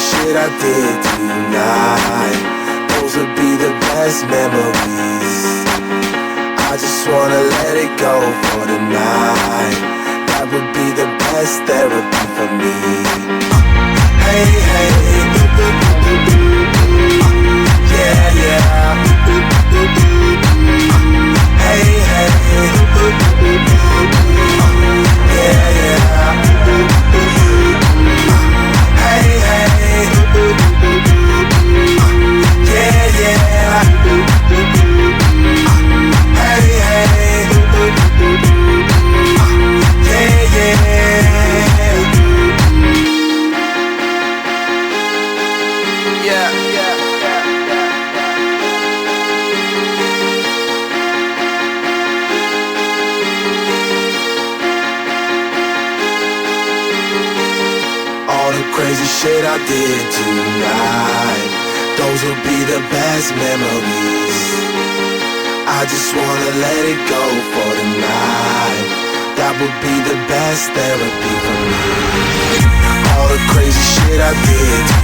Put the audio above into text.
shit I did tonight, those would be the best memories. I just wanna let it go for the night. That would be the best therapy for me. Hey, hey, yeah, yeah. Hey, hey, yeah, yeah. Hey, hey, yeah, yeah. Hey, hey, yeah, yeah. Yeah, yeah. All the crazy shit I did tonight, those will be the best memories. I just wanna let it go for the night. That would be the best therapy for me. All the crazy shit I did